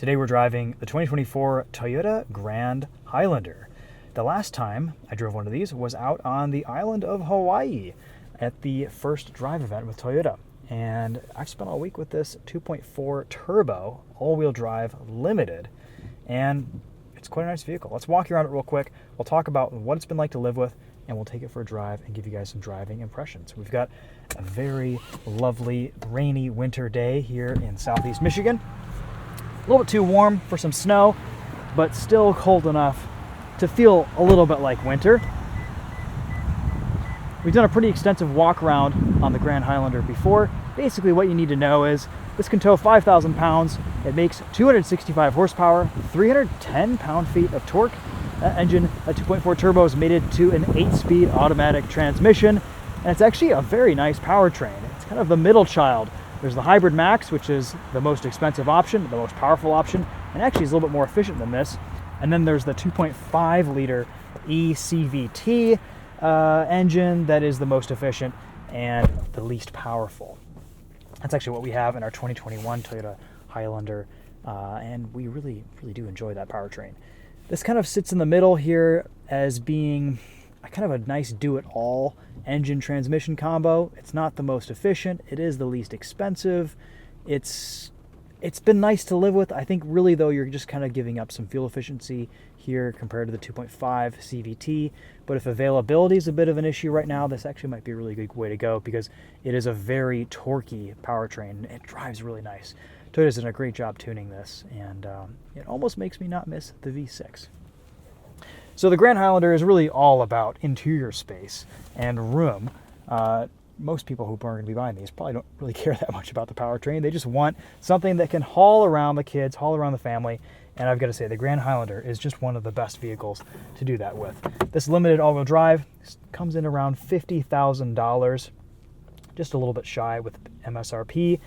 Today we're driving the 2024 Toyota Grand Highlander. The last time I drove one of these was out on the island of Hawaii at the first drive event with Toyota. And I've spent all week with this 2.4 turbo, all-wheel drive, limited. And it's quite a nice vehicle. Let's walk around it real quick. We'll talk about what it's been like to live with, and we'll take it for a drive and give you guys some driving impressions. We've got a very lovely rainy winter day here in southeast Michigan. A little bit too warm for some snow, but still cold enough to feel a little bit like winter. We've done a pretty extensive walk around on the Grand Highlander before. Basically what you need to know is this can tow 5,000 pounds. It makes 265 horsepower, 310 pound-feet of torque. That engine, that 2.4 turbo, is mated to an 8-speed automatic transmission, and it's actually a very nice powertrain. It's kind of the middle child. There's the Hybrid Max, which is the most expensive option, the most powerful option, and actually is a little bit more efficient than this. And then there's the 2.5 liter eCVT engine that is the most efficient and the least powerful. That's actually what we have in our 2021 Toyota Highlander, and we really do enjoy that powertrain. This kind of sits in the middle here as being a kind of a nice do-it-all engine transmission combo. It's not the most efficient. It is the least expensive. It's been nice to live with. I think really though you're just kind of giving up some fuel efficiency here compared to the 2.5 CVT. But if availability is a bit of an issue right now, this actually might be a really good way to go because it is a very torquey powertrain. It drives really nice. Toyota's done a great job tuning this, and it almost makes me not miss the V6. So the Grand Highlander is really all about interior space and room. Most people who are going to be buying these probably don't really care that much about the powertrain. They just want something that can haul around the kids, haul around the family. And I've got to say, the Grand Highlander is just one of the best vehicles to do that with. This limited all-wheel drive comes in around $50,000, just a little bit shy with MSRP.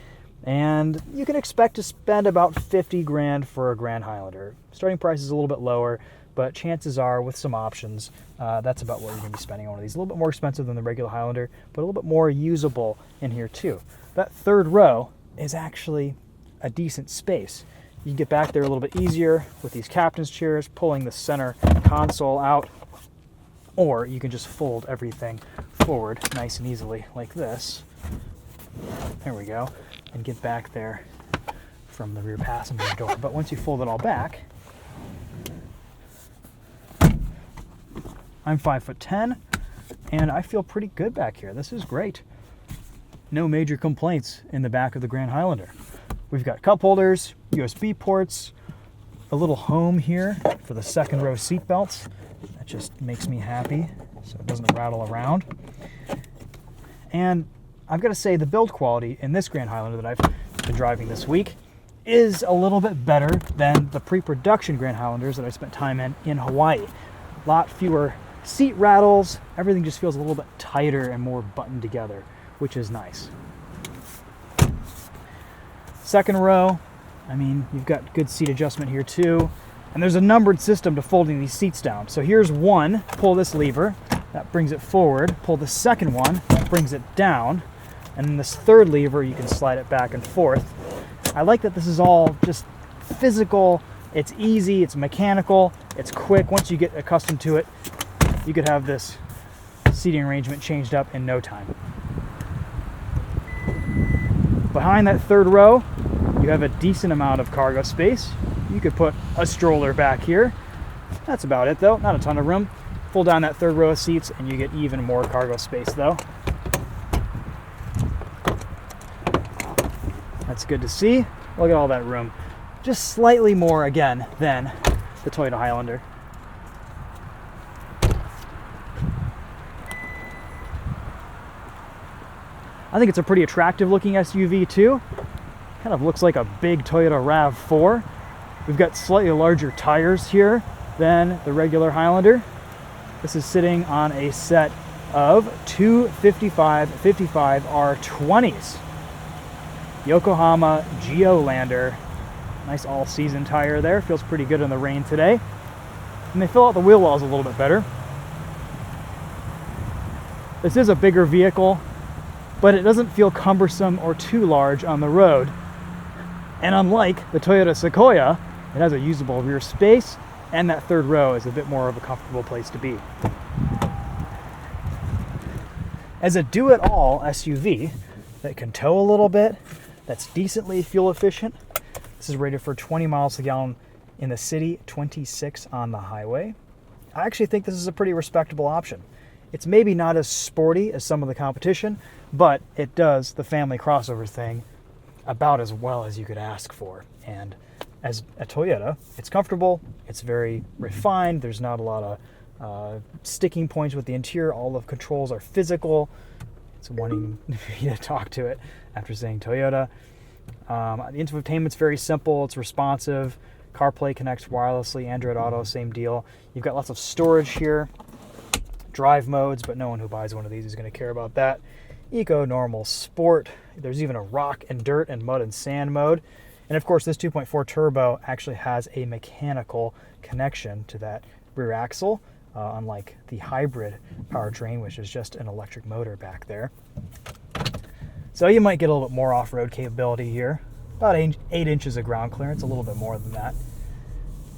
And you can expect to spend about 50 grand for a Grand Highlander. Starting price is a little bit lower, but chances are with some options, that's about what you're going to be spending on one of these. A little bit more expensive than the regular Highlander, but a little bit more usable in here too. That third row is actually a decent space. You can get back there a little bit easier with these captain's chairs, pulling the center console out, or you can just fold everything forward nice and easily like this. There we go. And get back there from the rear passenger door. But once you fold it all back, I'm 5'10", and I feel pretty good back here. This is great. No major complaints in the back of the Grand Highlander. We've got cup holders, USB ports, a little home here for the second row seat belts. That just makes me happy so it doesn't rattle around. And I've got to say the build quality in this Grand Highlander that I've been driving this week is a little bit better than the pre-production Grand Highlanders that I spent time in Hawaii. A lot fewer seat rattles. Everything just feels a little bit tighter and more buttoned together, which is nice. Second row, I mean, you've got good seat adjustment here too. And there's a numbered system to folding these seats down. So here's one, pull this lever, that brings it forward. Pull the second one, that brings it down. And then this third lever, you can slide it back and forth. I like that this is all just physical. It's easy, it's mechanical, it's quick. Once you get accustomed to it, you could have this seating arrangement changed up in no time. Behind that third row, you have a decent amount of cargo space. You could put a stroller back here. That's about it though, not a ton of room. Pull down that third row of seats and you get even more cargo space though. That's good to see. Look at all that room. Just slightly more again than the Toyota Highlander. I think it's a pretty attractive looking SUV too. Kind of looks like a big Toyota RAV4. We've got slightly larger tires here than the regular Highlander. This is sitting on a set of two 55 R20s. Yokohama Geolander. Nice all-season tire there. Feels pretty good in the rain today. And they fill out the wheel wells a little bit better. This is a bigger vehicle, but it doesn't feel cumbersome or too large on the road. And unlike the Toyota Sequoia, It has a usable rear space, and that third row is a bit more of a comfortable place to be. As a do-it-all SUV that can tow a little bit, that's decently fuel efficient, this is rated for 20 miles per gallon in the city, 26 on the highway. I actually think this is a pretty respectable option. It's maybe not as sporty as some of the competition, but it does the family crossover thing about as well as you could ask for. And as a Toyota, it's comfortable, it's very refined, there's not a lot of sticking points with the interior, all the controls are physical. It's wanting me to talk to it after saying Toyota. The infotainment's very simple, it's responsive, CarPlay connects wirelessly, Android Auto, same deal. You've got lots of storage here, drive modes, but no one who buys one of these is going to care about that. Eco, normal, sport. There's even a rock and dirt and mud and sand mode. And of course, this 2.4 turbo actually has a mechanical connection to that rear axle, unlike the hybrid powertrain, which is just an electric motor back there. So you might get a little bit more off-road capability here. About 8 inches of ground clearance, a little bit more than that.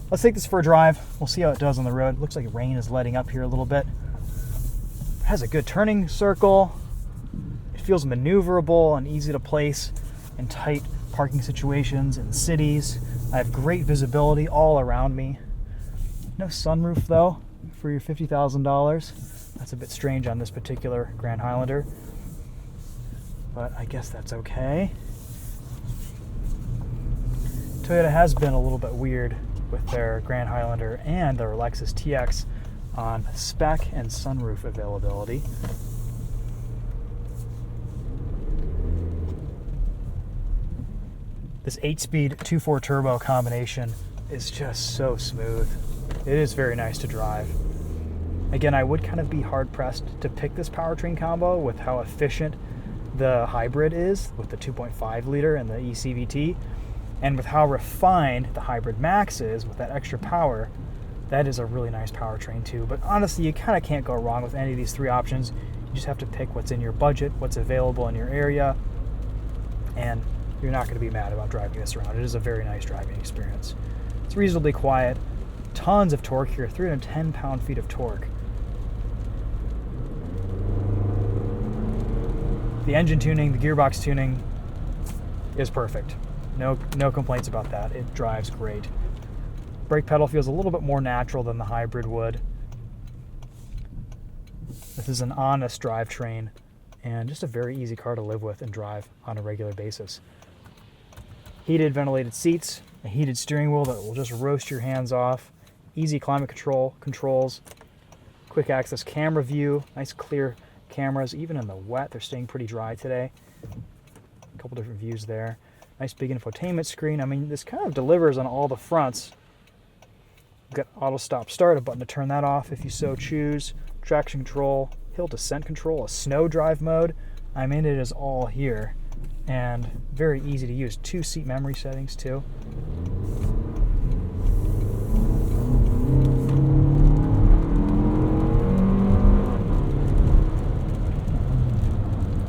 Let's take this for a drive. We'll see how it does on the road. Looks like rain is letting up here a little bit. It has a good turning circle. It feels maneuverable and easy to place in tight parking situations in cities. I have great visibility all around me. No sunroof though for your $50,000. That's a bit strange on this particular Grand Highlander, but I guess that's okay. Toyota has been a little bit weird with their Grand Highlander and their Lexus TX on spec and sunroof availability. This 8-speed 2.4 turbo combination is just so smooth. It is very nice to drive. Again, I would kind of be hard-pressed to pick this powertrain combo with how efficient the hybrid is with the 2.5 liter and the eCVT, and with how refined the Hybrid Max is with that extra power. That is a really nice powertrain too. But honestly, you kind of can't go wrong with any of these three options. You just have to pick what's in your budget, what's available in your area, and you're not going to be mad about driving this around. It is a very nice driving experience. It's reasonably quiet. Tons of torque here, 310 pound-feet of torque. The engine tuning, the gearbox tuning is perfect. No complaints about that. It drives great. Brake pedal feels a little bit more natural than the hybrid would. This is an honest drivetrain and just a very easy car to live with and drive on a regular basis. Heated ventilated seats, a heated steering wheel that will just roast your hands off, easy climate controls, quick access camera view, nice clear cameras, even in the wet. They're staying pretty dry today. A couple different views there. Nice big infotainment screen. I mean, this kind of delivers on all the fronts. You've got auto stop start, a button to turn that off if you so choose, traction control, hill descent control, a snow drive mode. I mean, it is all here and very easy to use. 2 seat memory settings too.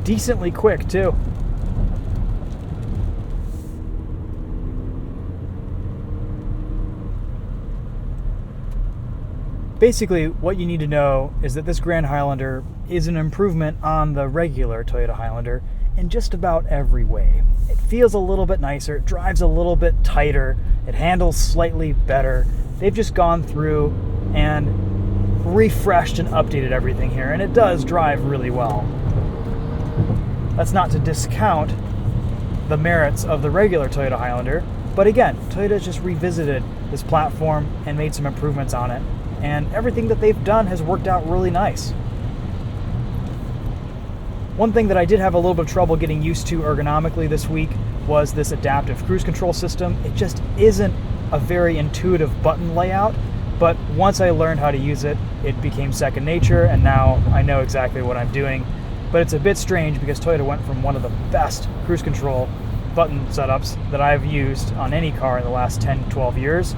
Decently quick too. Basically, what you need to know is that this Grand Highlander is an improvement on the regular Toyota Highlander in just about every way. It feels a little bit nicer, it drives a little bit tighter, it handles slightly better. They've just gone through and refreshed and updated everything here, and it does drive really well. That's not to discount the merits of the regular Toyota Highlander, but again, Toyota's just revisited this platform and made some improvements on it, and everything that they've done has worked out really nice. One thing that I did have a little bit of trouble getting used to ergonomically this week was this adaptive cruise control system. It just isn't a very intuitive button layout, but once I learned how to use it, it became second nature, and now I know exactly what I'm doing. But it's a bit strange because Toyota went from one of the best cruise control button setups that I've used on any car in the last 10, 12 years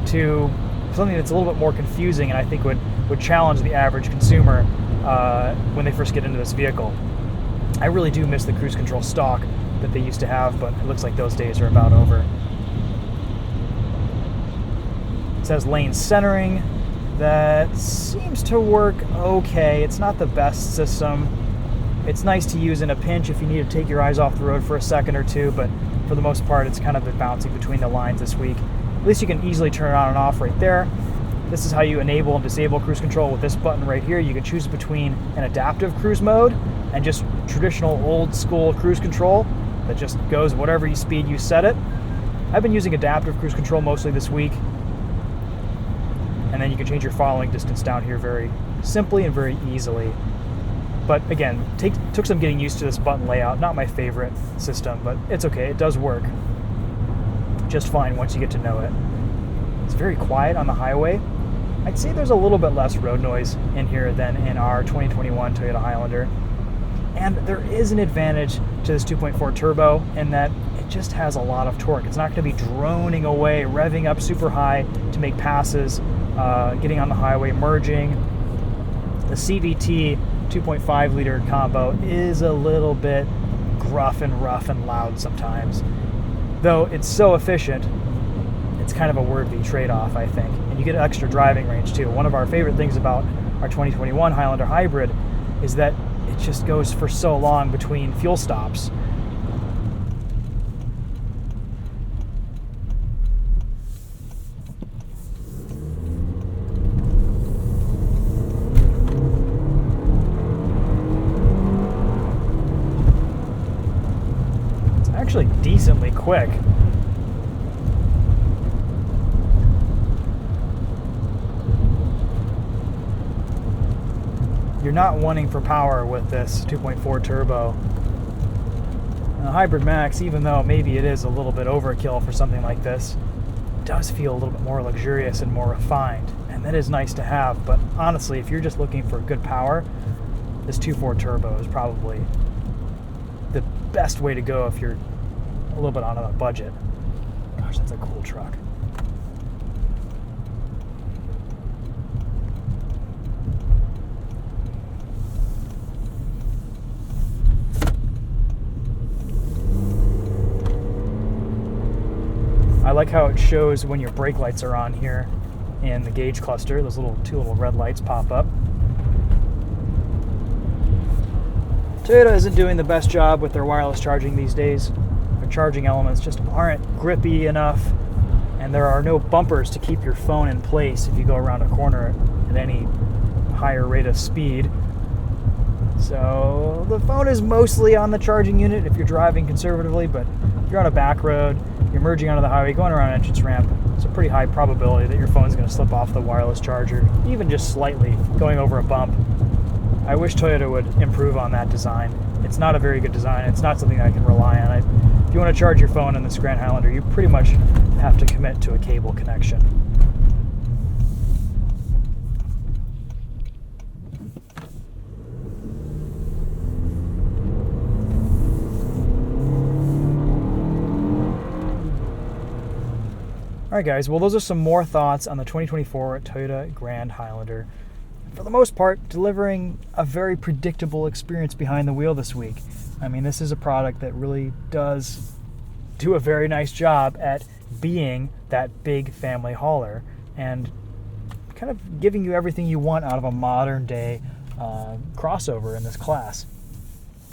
to something that's a little bit more confusing and I think would challenge the average consumer when they first get into this vehicle. I really do miss the cruise control stock that they used to have, but it looks like those days are about over. It says lane centering. That seems to work okay. It's not the best system. It's nice to use in a pinch if you need to take your eyes off the road for a second or two, but for the most part, it's kind of been bouncing between the lines this week. At least you can easily turn it on and off right there. This is how you enable and disable cruise control with this button right here. You can choose between an adaptive cruise mode and just traditional old school cruise control that just goes whatever speed you set it. I've been using adaptive cruise control mostly this week. And then you can change your following distance down here very simply and very easily. But again, took some getting used to this button layout. Not my favorite system, but it's okay. It does work just fine once you get to know it. It's very quiet on the highway. I'd say there's a little bit less road noise in here than in our 2021 Toyota Highlander. And there is an advantage to this 2.4 turbo in that it just has a lot of torque. It's not going to be droning away, revving up super high to make passes, getting on the highway, merging. The CVT 2.5 liter combo is a little bit gruff and rough and loud sometimes. Though it's so efficient, it's kind of a worthy trade-off, I think. And you get extra driving range too. One of our favorite things about our 2021 Highlander Hybrid is that it just goes for so long between fuel stops. It's actually decently quick. You're not wanting for power with this 2.4 turbo. And the Hybrid Max, even though maybe it is a little bit overkill for something like this, does feel a little bit more luxurious and more refined. And that is nice to have, but honestly, if you're just looking for good power, this 2.4 turbo is probably the best way to go if you're a little bit on a budget. Gosh, that's a cool truck. I like how it shows when your brake lights are on here in the gauge cluster. Those two little red lights pop up. Toyota isn't doing the best job with their wireless charging these days. Their charging elements just aren't grippy enough, and there are no bumpers to keep your phone in place if you go around a corner at any higher rate of speed. So the phone is mostly on the charging unit if you're driving conservatively, but if you're on a back road, you're merging onto the highway, going around an entrance ramp, it's a pretty high probability that your phone's going to slip off the wireless charger, even just slightly, going over a bump. I wish Toyota would improve on that design. It's not a very good design. It's not something I can rely on. If you want to charge your phone in this Grand Highlander, you pretty much have to commit to a cable connection. Alright guys, well those are some more thoughts on the 2024 Toyota Grand Highlander. For the most part, delivering a very predictable experience behind the wheel this week. I mean, this is a product that really does do a very nice job at being that big family hauler and kind of giving you everything you want out of a modern day crossover in this class.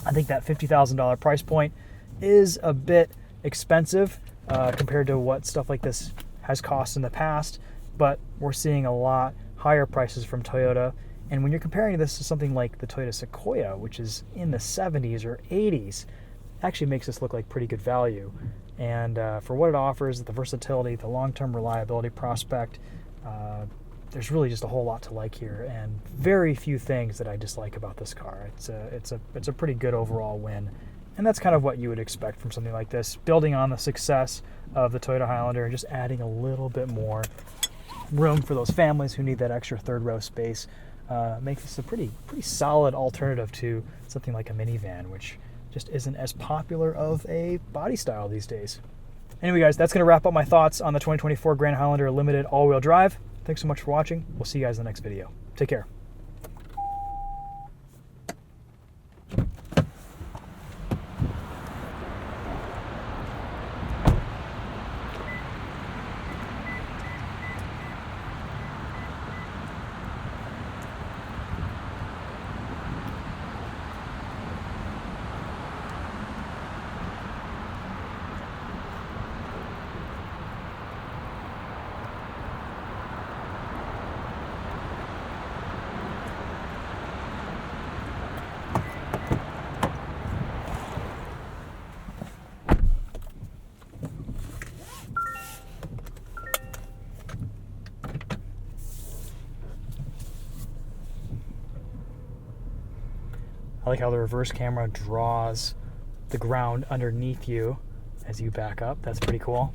I think that $50,000 price point is a bit expensive compared to what stuff like this has cost in the past, but we're seeing a lot higher prices from Toyota. And when you're comparing this to something like the Toyota Sequoia, which is in the 70s or 80s, actually makes this look like pretty good value. And for what it offers, the versatility, the long-term reliability prospect, there's really just a whole lot to like here, and very few things that I dislike about this car. It's a pretty good overall win. And that's kind of what you would expect from something like this, building on the success of the Toyota Highlander and just adding a little bit more room for those families who need that extra third row space. Makes this a pretty solid alternative to something like a minivan, which just isn't as popular of a body style these days. Anyway guys, that's going to wrap up my thoughts on the 2024 Grand Highlander Limited all-wheel drive. Thanks so much for watching. We'll see you guys in the next video. Take care. I like how the reverse camera draws the ground underneath you as you back up. That's pretty cool.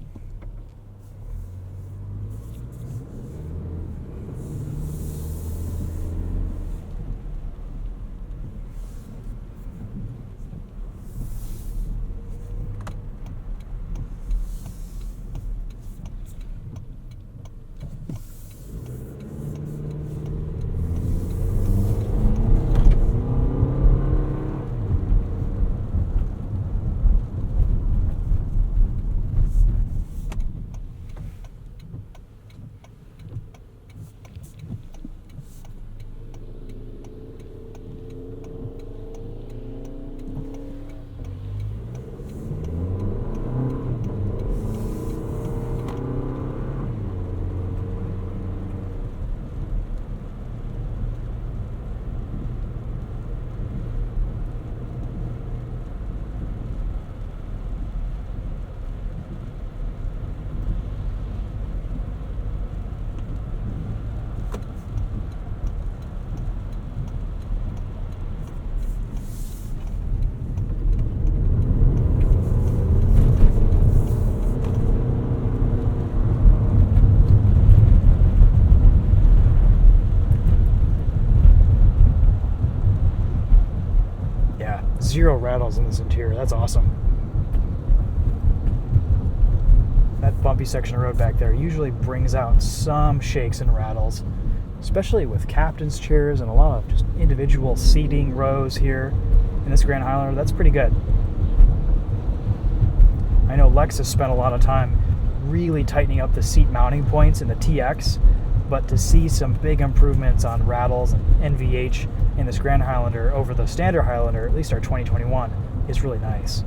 Zero rattles in this interior. That's awesome. That bumpy section of road back there usually brings out some shakes and rattles, especially with captain's chairs and a lot of just individual seating rows here in this Grand Highlander. That's pretty good. I know Lexus spent a lot of time really tightening up the seat mounting points in the TX, but to see some big improvements on rattles and NVH in this Grand Highlander over the standard Highlander, at least our 2021, is really nice.